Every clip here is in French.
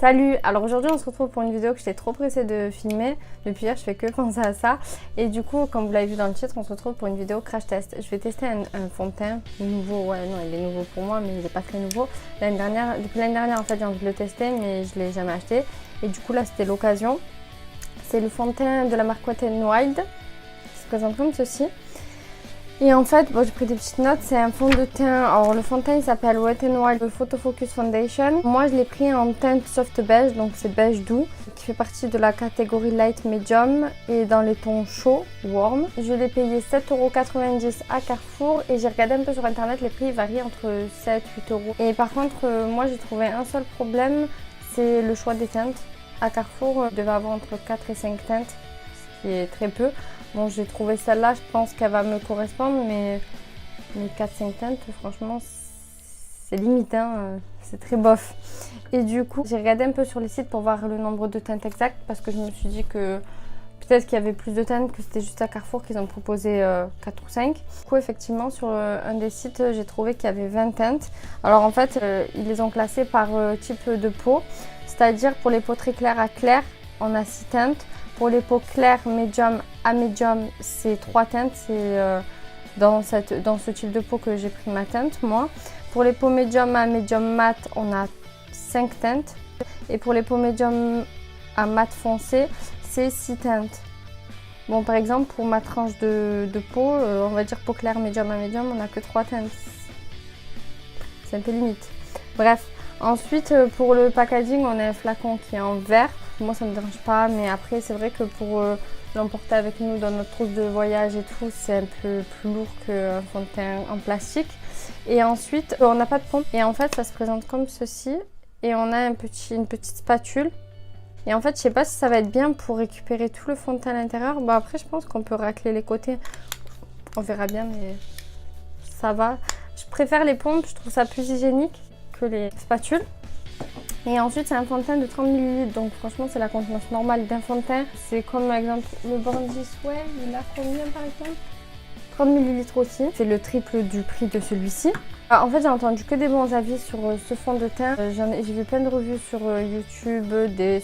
Salut! Alors aujourd'hui on se retrouve pour une vidéo que j'étais trop pressée de filmer. Depuis hier je fais que penser à ça. Et du coup comme vous l'avez vu dans le titre, on se retrouve pour une vidéo crash test. Je vais tester un fond de teint nouveau. Ouais non il est nouveau pour moi mais il n'est pas très nouveau. Depuis l'année dernière en fait j'ai envie de le tester mais je ne l'ai jamais acheté. Et du coup là c'était l'occasion. C'est le fond de teint de la marque Wet n Wild. Il se présente comme ceci. Et en fait, bon, j'ai pris des petites notes, c'est un fond de teint. Alors le fond de teint il s'appelle Wet n Wild Photo Focus Foundation. Moi je l'ai pris en teinte soft beige, donc c'est beige doux, qui fait partie de la catégorie light medium et dans les tons chauds, warm. Je l'ai payé 7,90 € à Carrefour et j'ai regardé un peu sur internet, les prix varient entre 7 et 8 €. Et par contre, moi j'ai trouvé un seul problème, c'est le choix des teintes. À Carrefour, je devais avoir entre 4 et 5 teintes, ce qui est très peu. Bon, j'ai trouvé celle-là, je pense qu'elle va me correspondre, mais 4-5 teintes, franchement, c'est limite, hein, c'est très bof. Et du coup, j'ai regardé un peu sur les sites pour voir le nombre de teintes exact, parce que je me suis dit que peut-être qu'il y avait plus de teintes, que c'était juste à Carrefour qu'ils ont proposé 4 ou 5. Du coup, effectivement, sur un des sites, j'ai trouvé qu'il y avait 20 teintes. Alors en fait, ils les ont classées par type de peau, c'est-à-dire pour les peaux très claires à claires, on a 6 teintes. Pour les peaux claires, médium à médium, c'est 3 teintes. C'est dans ce type de peau que j'ai pris ma teinte, moi. Pour les peaux médium à médium mat, on a 5 teintes. Et pour les peaux médium à mat foncé, c'est 6 teintes. Bon, par exemple, pour ma tranche de peau, on va dire peau claire, médium à médium, on n'a que 3 teintes. C'est un peu limite. Bref, ensuite, pour le packaging, on a un flacon qui est en verre. Moi ça me dérange pas, mais après c'est vrai que pour l'emporter avec nous dans notre trousse de voyage et tout, c'est un peu plus lourd qu'un fond de teint en plastique. Et ensuite on n'a pas de pompe et en fait ça se présente comme ceci et on a une petite spatule. Et en fait je sais pas si ça va être bien pour récupérer tout le fond de teint à l'intérieur. Bon après je pense qu'on peut racler les côtés, on verra bien, mais ça va. Je préfère les pompes, je trouve ça plus hygiénique que les spatules. Et ensuite c'est un fond de teint de 30 ml, donc franchement c'est la contenance normale d'un fond de teint. C'est comme par exemple le Born This Way, il a combien par exemple? 30 ml aussi, c'est le triple du prix de celui-ci. En fait j'ai entendu que des bons avis sur ce fond de teint. J'ai vu plein de revues sur YouTube,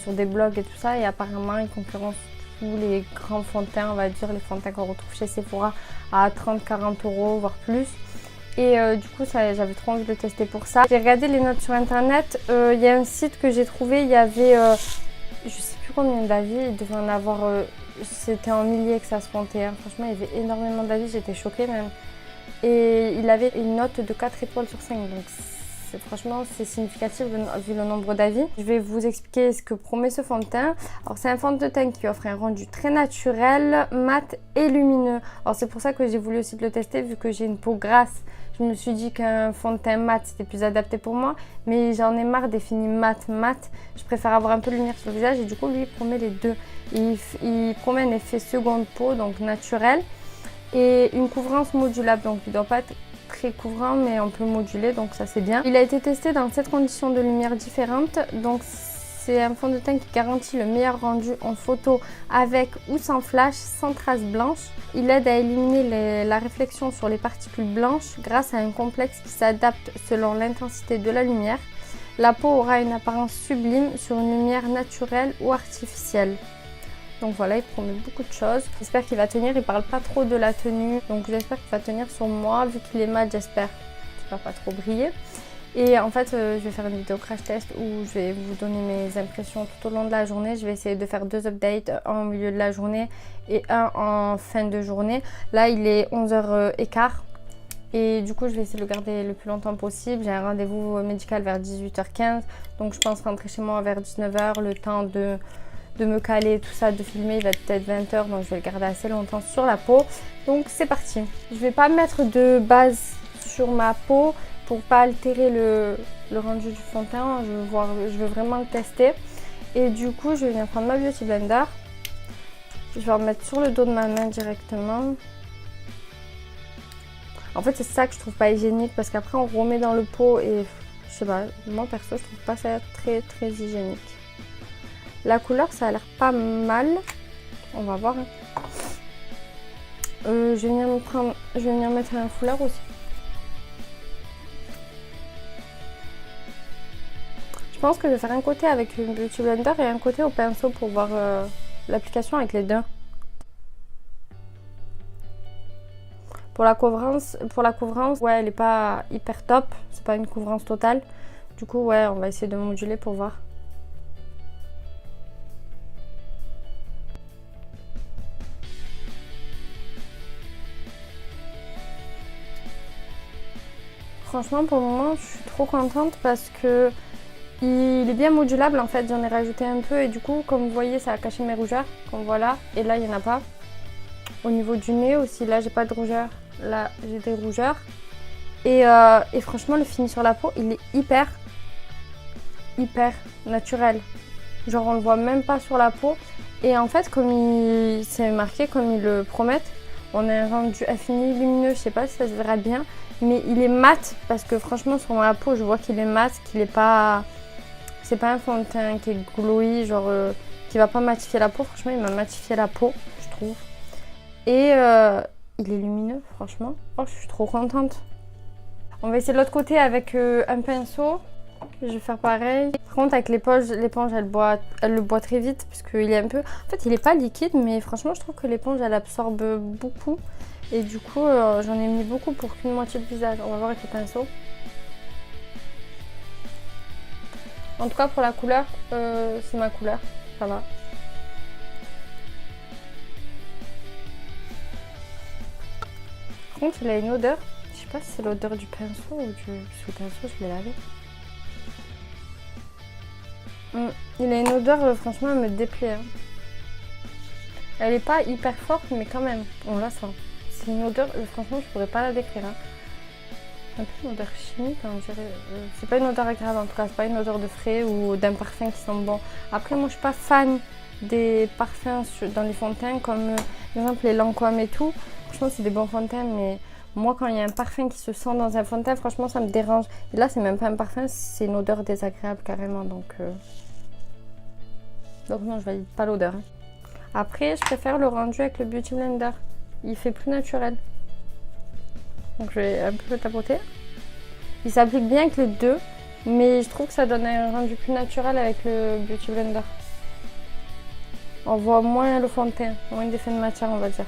sur des blogs et tout ça, et apparemment ils concurrencent tous les grands fonds de teint, on va dire les fonds de teint qu'on retrouve chez Sephora à 30-40 €, voire plus. Et du coup j'avais trop envie de le tester pour ça. J'ai regardé les notes sur internet, il y a un site que j'ai trouvé, il y avait je sais plus combien d'avis, il devait en avoir, c'était en milliers que ça se comptait, hein. Franchement il y avait énormément d'avis, j'étais choquée même. Et il avait une note de 4 étoiles sur 5, donc franchement c'est significatif vu le nombre d'avis. Je vais vous expliquer ce que promet ce fond de teint. Alors c'est un fond de teint qui offre un rendu très naturel, mat et lumineux. Alors c'est pour ça que j'ai voulu aussi le tester vu que j'ai une peau grasse. Je me suis dit qu'un fond de teint mat c'était plus adapté pour moi, mais j'en ai marre des finis mat. Je préfère avoir un peu de lumière sur le visage et du coup lui il promet les deux. Il promet un effet seconde peau, donc naturel, et une couvrance modulable, donc il ne doit pas être très couvrant mais on peut moduler, donc ça c'est bien. Il a été testé dans 7 conditions de lumière différentes, donc c'est un fond de teint qui garantit le meilleur rendu en photo avec ou sans flash, sans traces blanches. Il aide à éliminer la réflexion sur les particules blanches grâce à un complexe qui s'adapte selon l'intensité de la lumière. La peau aura une apparence sublime sur une lumière naturelle ou artificielle. Donc voilà, il promet beaucoup de choses. J'espère qu'il va tenir, il parle pas trop de la tenue, donc j'espère qu'il va tenir sur moi. Vu qu'il est mat, j'espère qu'il va pas trop briller. Et en fait, je vais faire une vidéo crash test où je vais vous donner mes impressions tout au long de la journée. Je vais essayer de faire 2 updates, un au milieu de la journée et un en fin de journée. Là, il est 11h15 et du coup, je vais essayer de le garder le plus longtemps possible. J'ai un rendez-vous médical vers 18h15, donc je pense rentrer chez moi vers 19h, le temps de me caler, tout ça, de filmer, il va peut-être 20h, donc je vais le garder assez longtemps sur la peau. Donc c'est parti. Je vais pas mettre de base sur ma peau pour pas altérer le rendu du fond de teint. Je veux vraiment le tester. Et du coup, je vais venir prendre ma Beauty Blender. Je vais en mettre sur le dos de ma main directement. En fait, c'est ça que je trouve pas hygiénique parce qu'après on remet dans le pot et je sais pas, moi perso, je trouve pas ça très hygiénique. La couleur, ça a l'air pas mal. On va voir. Je vais venir mettre un foulard aussi. Je pense que je vais faire un côté avec le Beauty Blender et un côté au pinceau pour voir l'application avec les deux. Pour la couvrance, ouais, elle est pas hyper top. C'est pas une couvrance totale. Du coup, ouais, on va essayer de moduler pour voir. Franchement, pour le moment, je suis trop contente parce que il est bien modulable. En fait, j'en ai rajouté un peu et du coup, comme vous voyez, ça a caché mes rougeurs. Comme voilà, et là, il n'y en a pas. Au niveau du nez aussi, là, j'ai pas de rougeur. Là, j'ai des rougeurs. Et franchement, le fini sur la peau, il est hyper naturel. Genre, on le voit même pas sur la peau. Et en fait, comme c'est marqué, comme ils le promettent, on a un rendu infini lumineux. Je sais pas si ça se verra bien, mais il est mat parce que franchement, sur ma peau, je vois qu'il est mat, qu'il est pas. C'est pas un fond de teint qui est glowy, genre qui va pas matifier la peau. Franchement, il m'a matifié la peau, je trouve. Et il est lumineux, franchement. Oh, je suis trop contente. On va essayer de l'autre côté avec un pinceau. Je vais faire pareil. Par contre, avec l'éponge, elle le boit très vite parce qu'il est un peu. En fait, il est pas liquide, mais franchement, je trouve que l'éponge, elle absorbe beaucoup. Et du coup, j'en ai mis beaucoup pour qu'une moitié de visage. On va voir avec le pinceau. En tout cas, pour la couleur, c'est ma couleur. Ça va. Par contre, il a une odeur. Je sais pas si c'est l'odeur du pinceau ou du. Parce que le pinceau, je l'ai lavé. Il a une odeur, franchement, elle me déplaît. Hein. Elle est pas hyper forte, mais quand même, on la sent. C'est une odeur, franchement, je pourrais pas la décrire. Hein. Un peu une odeur chimique, on dirait. C'est pas une odeur agréable, en tout cas, c'est pas une odeur de frais ou d'un parfum qui sent bon. Après, moi, je suis pas fan des parfums dans les fonds de teint, comme par exemple les Lancôme et tout. Franchement, c'est des bons fonds de teint, mais moi, quand il y a un parfum qui se sent dans un fond de teint, franchement, ça me dérange. Et là, c'est même pas un parfum, c'est une odeur désagréable carrément, donc non, je valide pas l'odeur. Hein. Après, je préfère le rendu avec le Beauty Blender. Il fait plus naturel. Donc je vais un peu tapoter. Il s'applique bien avec les deux, mais je trouve que ça donne un rendu plus naturel avec le Beauty Blender. On voit moins le fond de teint, moins d'effet de matière, on va dire.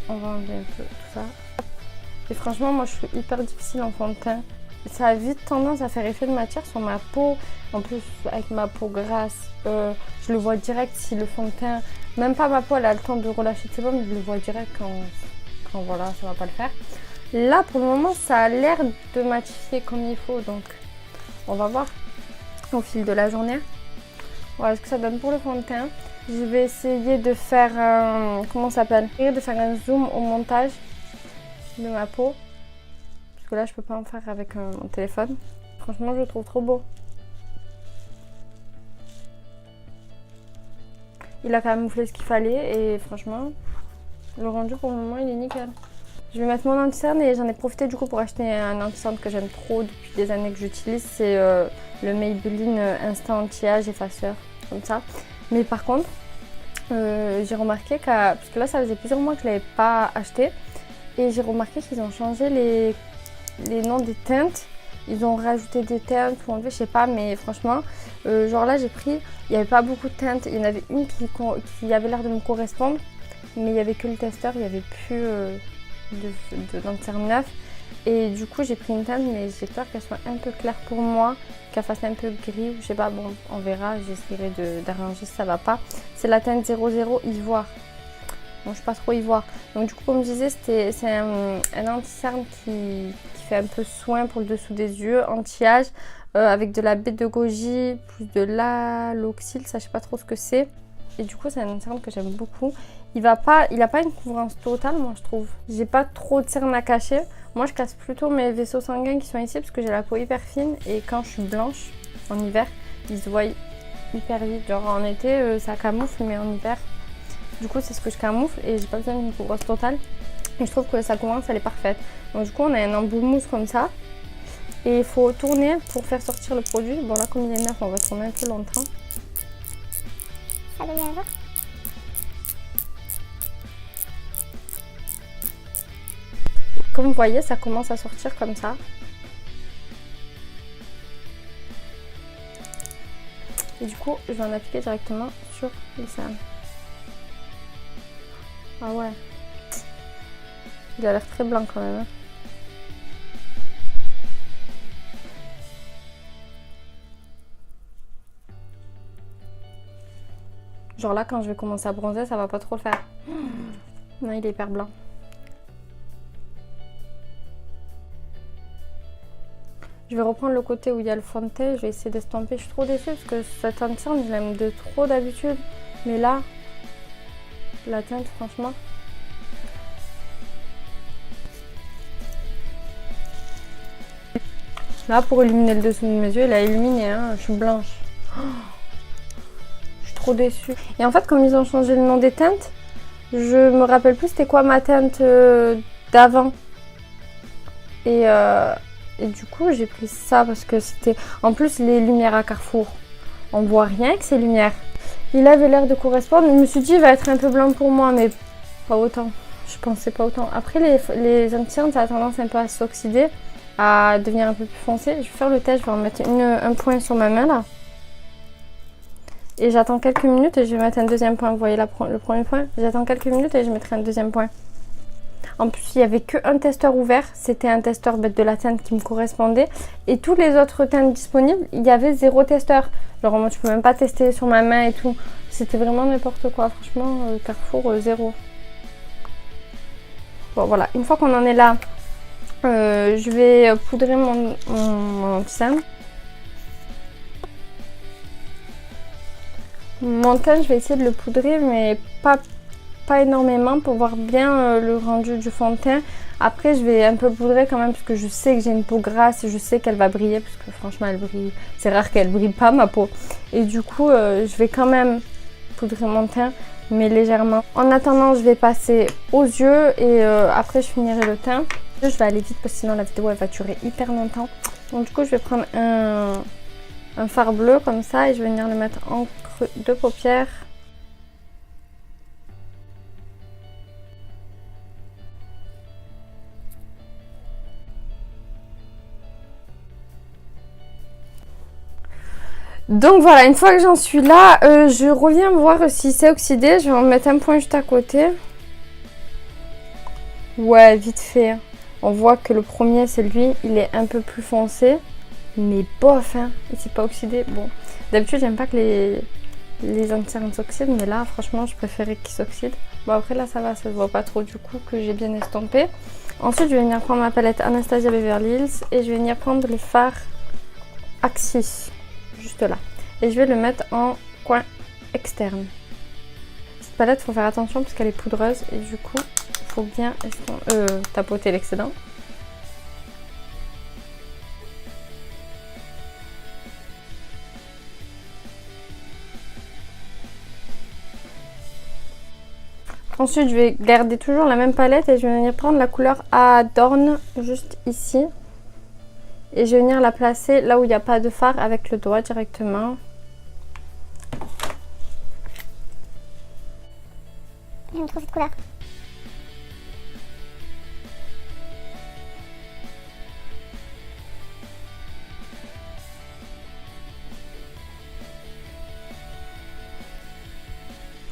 On va enlever un peu tout ça. Et franchement, moi je suis hyper difficile en fond de teint. Ça a vite tendance à faire effet de matière sur ma peau. En plus, avec ma peau grasse, je le vois direct si le fond de teint... Même pas ma peau, elle a le temps de relâcher de sébum, je le vois direct quand voilà, ça va pas le faire. Là, pour le moment, ça a l'air de matifier comme il faut. Donc, on va voir au fil de la journée. Voilà ce que ça donne pour le fond de teint. Je vais essayer de faire un... Comment ça s'appelle? De faire un zoom au montage de ma peau. Parce que là, je peux pas en faire avec mon téléphone. Franchement, je le trouve trop beau. Il a camouflé ce qu'il fallait et franchement, le rendu pour le moment, il est nickel. Je vais mettre mon anti-cerne et j'en ai profité du coup pour acheter un anti-cerne que j'aime trop depuis des années que j'utilise. C'est le Maybelline Instant Anti-Âge Effaceur, comme ça. Mais par contre, j'ai remarqué parce que là, ça faisait plusieurs mois que je ne l'avais pas acheté. Et j'ai remarqué qu'ils ont changé les noms des teintes. Ils ont rajouté des teintes ou enlevé, je sais pas, mais franchement, genre là j'ai pris, il n'y avait pas beaucoup de teintes. Il y en avait une qui avait l'air de me correspondre, mais il n'y avait que le testeur, il n'y avait plus d'anti-cerne neuf. Et du coup j'ai pris une teinte, mais j'ai peur qu'elle soit un peu claire pour moi, qu'elle fasse un peu gris, ou je sais pas, bon, on verra, j'essaierai d'arranger si ça va pas. C'est la teinte 00 Ivoire. Bon, je suis pas trop ivoire. Donc du coup, comme je disais, c'est un anti-cerne qui fait un peu soin pour le dessous des yeux, anti-âge, avec de la baie de goji, plus de l'aloxyl, ça je sais pas trop ce que c'est. Et du coup, c'est un anti-cerne que j'aime beaucoup. Il a pas une couvrance totale, moi je trouve. J'ai pas trop de cerne à cacher. Moi, je casse plutôt mes vaisseaux sanguins qui sont ici parce que j'ai la peau hyper fine et quand je suis blanche en hiver, ils se voient hyper vite. Genre en été, ça camoufle, mais en hiver. Du coup, c'est ce que je camoufle et j'ai pas besoin d'une couvrance totale. Et je trouve que sa couvrance, elle est parfaite. Donc du coup, on a un embout mousse comme ça. Et il faut tourner pour faire sortir le produit. Bon là, comme il est neuf, on va tourner un peu longtemps. Ça devient un jour. Comme vous voyez, ça commence à sortir comme ça. Et du coup, je vais en appliquer directement sur les cernes. Ah ouais. Il a l'air très blanc quand même. Hein. Genre là, quand je vais commencer à bronzer, ça va pas trop le faire. Non, il est hyper blanc. Je vais reprendre le côté où il y a le fond de teint. Je vais essayer d'estomper. Je suis trop déçue parce que cette teinte, je l'aime de trop d'habitude. Mais là, la teinte, franchement... Là, pour illuminer le dessous de mes yeux, il a illuminé. Hein. Je suis blanche. Je suis trop déçue. Et en fait, comme ils ont changé le nom des teintes, je me rappelle plus c'était quoi ma teinte d'avant. Et du coup, j'ai pris ça parce que c'était... En plus, les lumières à Carrefour, on voit rien avec ces lumières. Il avait l'air de correspondre. Je me suis dit, il va être un peu blanc pour moi, mais pas autant. Je pensais pas autant. Après, les anti-cernes, ça a tendance un peu à s'oxyder, à devenir un peu plus foncé. Je vais faire le test, je vais en mettre un point sur ma main, là. Et j'attends quelques minutes et je vais mettre un deuxième point. Vous voyez le premier point? J'attends quelques minutes et je mettrai un deuxième point. En plus, il n'y avait qu'un testeur ouvert. C'était un testeur de la teinte qui me correspondait. Et tous les autres teintes disponibles, il y avait 0 testeur. Genre, moi, je peux même pas tester sur ma main et tout. C'était vraiment n'importe quoi. Franchement, Carrefour, 0. Bon, voilà. Une fois qu'on en est là, je vais poudrer mon anti-cerne. Mon teint, je vais essayer de le poudrer, mais pas énormément pour voir bien le rendu du fond de teint. Après, je vais un peu poudrer quand même parce que je sais que j'ai une peau grasse et je sais qu'elle va briller parce que franchement, elle brille. C'est rare qu'elle brille pas, ma peau. Et du coup, je vais quand même poudrer mon teint, mais légèrement. En attendant, je vais passer aux yeux et après, je finirai le teint. Je vais aller vite parce que sinon, la vidéo, elle va durer hyper longtemps. Donc du coup, je vais prendre un fard bleu comme ça et je vais venir le mettre en creux de paupières. Donc voilà, une fois que j'en suis là, je reviens voir si c'est oxydé. Je vais en mettre un point juste à côté. Ouais, vite fait. On voit que le premier, c'est lui, il est un peu plus foncé. Mais bof, hein, il s'est pas oxydé. Bon, d'habitude, j'aime pas que les anti-cernes s'oxydent, mais là, franchement, je préférais qu'ils s'oxydent. Bon, après, là, ça va, ça se voit pas trop du coup que j'ai bien estompé. Ensuite, je vais venir prendre ma palette Anastasia Beverly Hills et je vais venir prendre le fard Axis. Juste là. Et je vais le mettre en coin externe. Cette palette, il faut faire attention parce qu'elle est poudreuse et du coup, il faut bien tapoter l'excédent. Ensuite, je vais garder toujours la même palette et je vais venir prendre la couleur Adorn juste ici. Et je vais venir la placer là où il n'y a pas de fard avec le doigt directement. J'aime trop cette couleur.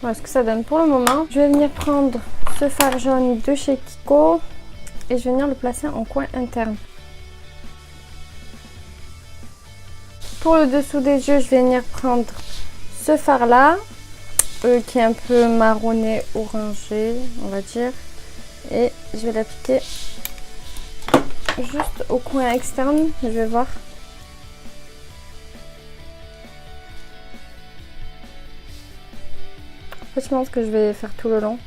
Voilà ce que ça donne pour le moment. Je vais venir prendre ce fard jaune de chez Kiko et je vais venir le placer en coin interne. Pour le dessous des yeux, je vais venir prendre ce fard là, qui est un peu marronné orangé, on va dire. Et je vais l'appliquer juste au coin externe, je vais voir. En fait, je pense que je vais faire tout le long.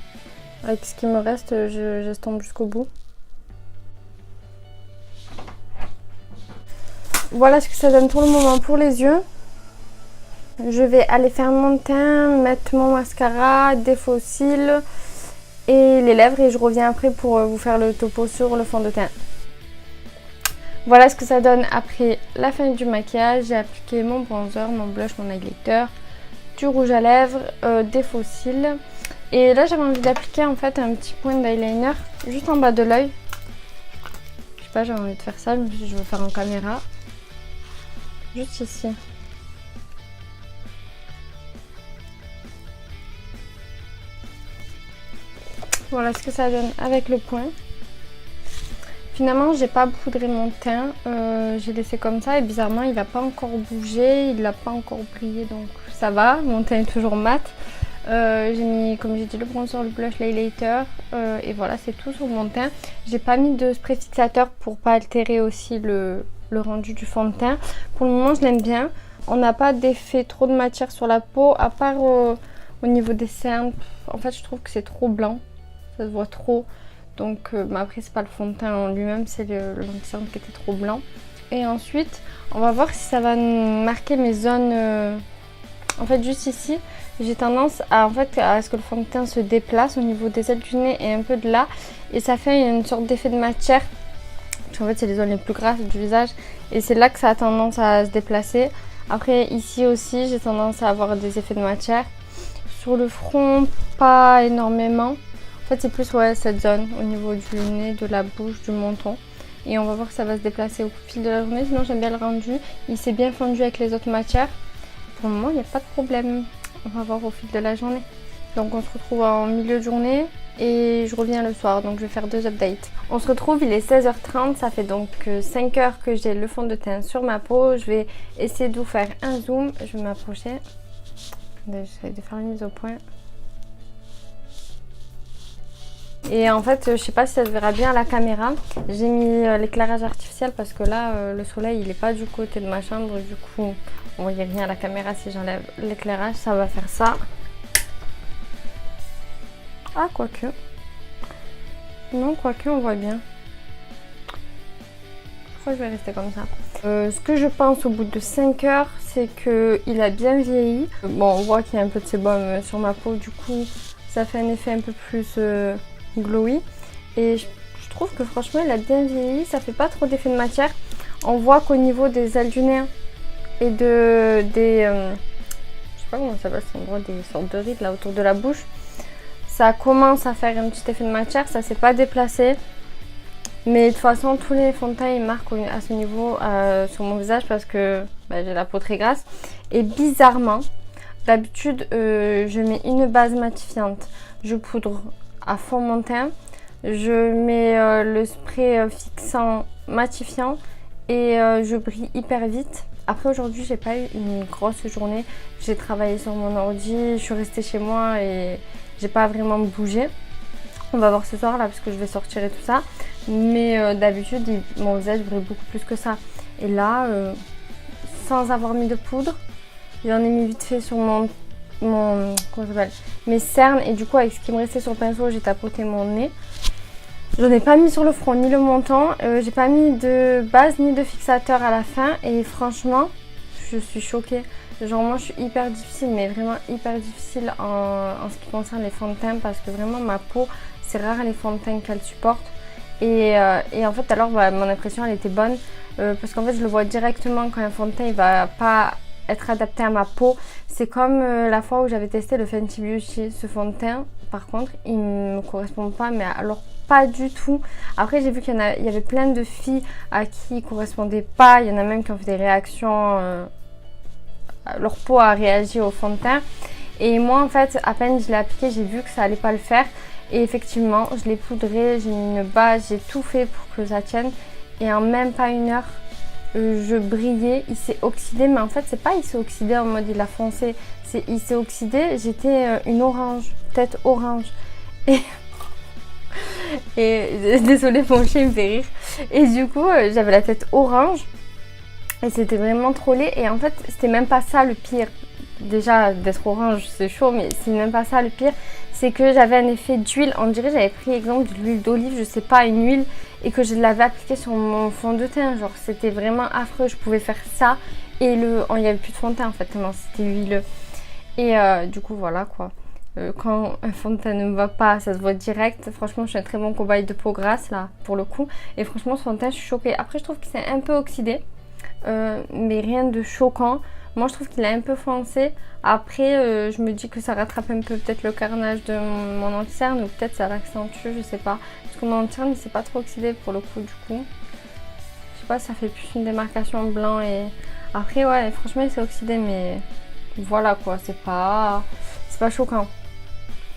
Avec ce qui me reste, j'estompe jusqu'au bout. Voilà ce que ça donne pour le moment pour les yeux. Je vais aller faire mon teint, mettre mon mascara, des faux cils et les lèvres. Et je reviens après pour vous faire le topo sur le fond de teint. Voilà ce que ça donne après la fin du maquillage. J'ai appliqué mon bronzer, mon blush, mon highlighter, du rouge à lèvres, des faux cils. Et là j'avais envie d'appliquer en fait un petit point d'eyeliner juste en bas de l'œil. Je sais pas, j'avais envie de faire ça, je me suis dit je vais faire en caméra. Juste ici. Voilà ce que ça donne avec le point. Finalement, j'ai pas poudré mon teint, j'ai laissé comme ça et bizarrement il va pas encore bouger, il n'a pas encore brillé donc ça va, mon teint est toujours mat. J'ai mis, comme j'ai dit, le bronzer, le blush, l'highlighter et voilà, c'est tout sur mon teint. J'ai pas mis de spray fixateur pour pas altérer aussi le rendu du fond de teint. Pour le moment, je l'aime bien. On n'a pas d'effet trop de matière sur la peau, à part au niveau des cernes. En fait, je trouve que c'est trop blanc, ça se voit trop. Donc après c'est pas le fond de teint en lui-même, c'est le l'anti-cerne qui était trop blanc. Et ensuite on va voir si ça va marquer mes zones. En fait juste ici j'ai tendance à ce que le fond de teint se déplace au niveau des ailes du nez et un peu de là. Et ça fait une sorte d'effet de matière. Parce qu'en fait c'est les zones les plus grasses du visage. Et c'est là que ça a tendance à se déplacer. Après ici aussi j'ai tendance à avoir des effets de matière. Sur le front pas énormément. En fait c'est plus cette zone au niveau du nez, de la bouche, du menton. Et on va voir que ça va se déplacer au fil de la journée. Sinon j'aime bien le rendu. Il s'est bien fondu avec les autres matières. Pour le moment il n'y a pas de problème. On va voir au fil de la journée. Donc on se retrouve en milieu de journée et je reviens le soir. Donc je vais faire 2 updates. On se retrouve, il est 16h30. Ça fait donc 5 heures que j'ai le fond de teint sur ma peau. Je vais essayer de vous faire un zoom. Je vais m'approcher. J'essaie de faire une mise au point. Et en fait, je sais pas si ça se verra bien à la caméra. J'ai mis l'éclairage artificiel parce que là, le soleil, il est pas du côté de ma chambre. Du coup, on voyait rien à la caméra si j'enlève l'éclairage. Ça va faire ça. Ah, quoique. Non, quoique, on voit bien. Je crois que je vais rester comme ça. Ce que je pense au bout de 5 heures, c'est qu'il a bien vieilli. Bon, on voit qu'il y a un peu de sébum sur ma peau. Du coup, ça fait un effet un peu plus... glowy et je trouve que franchement il a bien vieilli, ça fait pas trop d'effet de matière. On voit qu'au niveau des ailes du nez et je sais pas comment ça s'appelle, c'est endroit des sortes de rides là autour de la bouche, ça commence à faire un petit effet de matière, ça s'est pas déplacé. Mais de toute façon tous les fonds de teint ils marquent à ce niveau sur mon visage parce que j'ai la peau très grasse. Et bizarrement, d'habitude je mets une base matifiante, je poudre à fond mon teint, je mets le spray fixant matifiant et je brille hyper vite. Après aujourd'hui j'ai pas eu une grosse journée, j'ai travaillé sur mon ordi, je suis restée chez moi et j'ai pas vraiment bougé. On va voir ce soir là parce que je vais sortir et tout ça, mais d'habitude mon visage brille beaucoup plus que ça. Et là sans avoir mis de poudre, j'en ai mis vite fait sur comment ça s'appelle, mes cernes, et du coup avec ce qui me restait sur le pinceau j'ai tapoté mon nez. J'en ai pas mis sur le front ni le menton, j'ai pas mis de base ni de fixateur à la fin et franchement je suis choquée. Genre moi je suis hyper difficile, mais vraiment hyper difficile en ce qui concerne les fonds de teint parce que vraiment ma peau c'est rare les fonds de teint qu'elle supporte. Et en fait alors mon impression elle était bonne parce qu'en fait je le vois directement quand un fond de teint il va pas être adapté à ma peau. C'est comme la fois où j'avais testé le Fenty Beauty, ce fond de teint. Par contre, il ne me correspond pas, mais alors pas du tout. Après, j'ai vu qu'il y avait plein de filles à qui il ne correspondait pas. Il y en a même qui ont fait des réactions. Leur peau a réagi au fond de teint. Et moi, en fait, à peine je l'ai appliqué, j'ai vu que ça allait pas le faire. Et effectivement, je l'ai poudré, j'ai mis une base, j'ai tout fait pour que ça tienne. Et en même pas 1 heure, je brillais, il s'est oxydé, mais en fait c'est pas il s'est oxydé en mode il a foncé, c'est il s'est oxydé, j'étais une orange, tête orange et désolée mon chien me fait rire et du coup j'avais la tête orange et c'était vraiment trop laid. Et en fait c'était même pas ça le pire, déjà d'être orange c'est chaud, mais c'est même pas ça le pire, c'est que j'avais un effet d'huile, on dirait j'avais pris exemple de l'huile d'olive, je sais pas, une huile, et que je l'avais appliquée sur mon fond de teint, genre c'était vraiment affreux. Je pouvait faire ça et il n'y avait plus de fond de teint en fait, tellement c'était huileux. Et du coup voilà quoi, quand un fond de teint ne me va pas, ça se voit direct. Franchement je suis un très bon cobaye de peau grasse là pour le coup, et franchement ce fond de teint je suis choquée. Après je trouve qu'il s'est un peu oxydé, mais rien de choquant. Moi je trouve qu'il a un peu foncé. Après je me dis que ça rattrape un peu peut-être le carnage de mon anti-cerne, ou peut-être ça l'accentue, je sais pas. Parce que mon anti-cerne il s'est pas trop oxydé pour le coup du coup. Je sais pas, ça fait plus une démarcation blanc. Et après ouais franchement il s'est oxydé, mais voilà quoi, c'est pas choquant.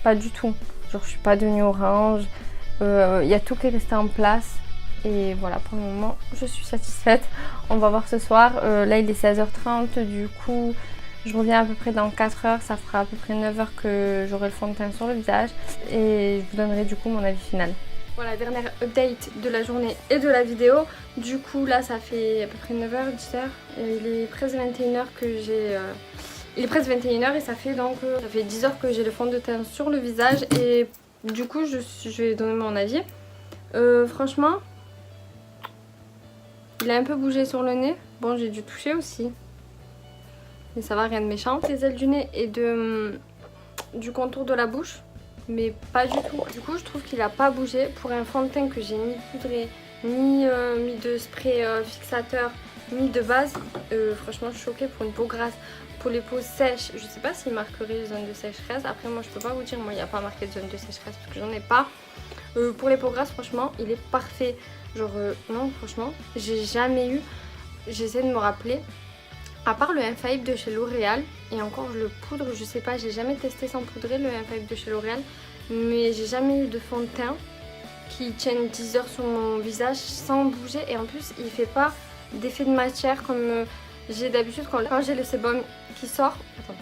Pas du tout. Genre je suis pas devenue orange. Il y a tout qui est resté en place. Et voilà, pour le moment, je suis satisfaite. On va voir ce soir. Là, il est 16h30. Du coup, je reviens à peu près dans 4 heures. Ça fera à peu près 9 heures que j'aurai le fond de teint sur le visage. Et je vous donnerai du coup mon avis final. Voilà, dernière update de la journée et de la vidéo. Du coup, là, ça fait à peu près 9h, 10h. Il est presque 21h que j'ai... Il est presque 21h et ça fait donc ça fait 10 heures que j'ai le fond de teint sur le visage. Et du coup, je vais donner mon avis. Franchement... Il a un peu bougé sur le nez. Bon, j'ai dû toucher aussi. Mais ça va, rien de méchant. Les ailes du nez et du contour de la bouche. Mais pas du tout. Du coup, je trouve qu'il a pas bougé. Pour un fond de teint que j'ai ni poudré, ni mis de spray fixateur, ni de base. Franchement, je suis choquée pour une peau grasse. Pour les peaux sèches, je sais pas s'il marquerait les zones de sécheresse. Après, moi, je peux pas vous dire. Moi, il n'y a pas marqué de zone de sécheresse parce que j'en ai pas. Pour les peaux grasses, franchement, il est parfait. Genre, non, franchement, j'ai jamais eu... J'essaie de me rappeler. À part le Infaillible de chez L'Oréal, et encore je le poudre, je sais pas, j'ai jamais testé sans poudrer le Infaillible de chez L'Oréal. Mais j'ai jamais eu de fond de teint qui tienne 10 heures sur mon visage sans bouger. Et en plus, il fait pas d'effet de matière comme j'ai d'habitude quand j'ai le sébum qui sort. Attends.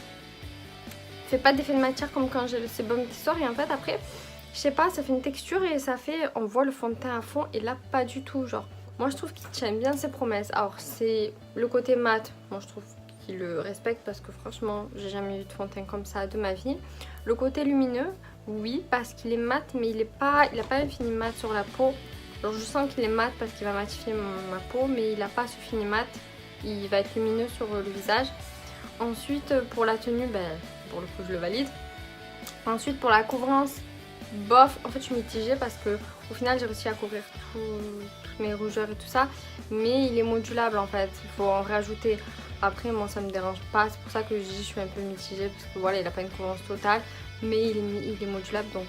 Il fait pas d'effet de matière comme quand j'ai le sébum qui sort. Et en fait, après... Je sais pas, ça fait une texture et ça fait... On voit le fond de teint à fond et là, pas du tout. Genre, moi, je trouve qu'il tient bien ses promesses. Alors, c'est le côté mat. Moi, je trouve qu'il le respecte parce que franchement, j'ai jamais eu de fond de teint comme ça de ma vie. Le côté lumineux, oui, parce qu'il est mat, mais il a pas un fini mat sur la peau. Alors, je sens qu'il est mat parce qu'il va matifier ma peau, mais il a pas ce fini mat. Il va être lumineux sur le visage. Ensuite, pour la tenue, ben, pour le coup, je le valide. Ensuite, pour la couvrance... Bof, en fait je suis mitigée parce que au final j'ai réussi à couvrir toutes mes rougeurs et tout ça, mais il est modulable en fait, il faut en rajouter. Après moi ça me dérange pas, c'est pour ça que je dis je suis un peu mitigée parce que voilà, il a pas une couvrance totale, mais il est modulable donc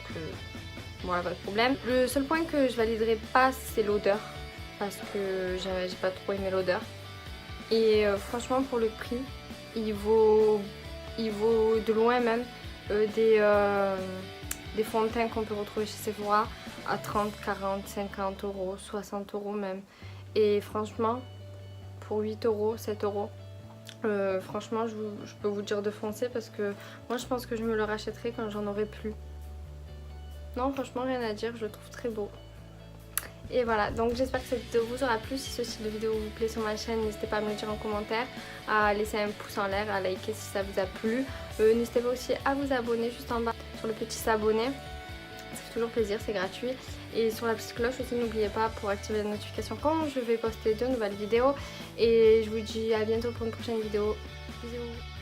voilà, pas de problème. Le seul point que je validerai pas c'est l'odeur parce que j'ai pas trop aimé l'odeur. Et franchement pour le prix il vaut de loin même des fonds de teint qu'on peut retrouver chez Sephora à 30, 40, 50 euros, 60 euros même. Et franchement, pour 8 euros, 7 euros, franchement, je peux vous dire de foncer parce que moi, je pense que je me le rachèterai quand j'en aurai plus. Non, franchement, rien à dire, je le trouve très beau. Et voilà, donc j'espère que cette vidéo vous aura plu. Si ce style de vidéo vous plaît sur ma chaîne, n'hésitez pas à me le dire en commentaire, à laisser un pouce en l'air, à liker si ça vous a plu. N'hésitez pas aussi à vous abonner juste en bas sur le petit s'abonner. Ça fait toujours plaisir, c'est gratuit. Et sur la petite cloche aussi, n'oubliez pas pour activer les notifications quand je vais poster de nouvelles vidéos. Et je vous dis à bientôt pour une prochaine vidéo. Bisous.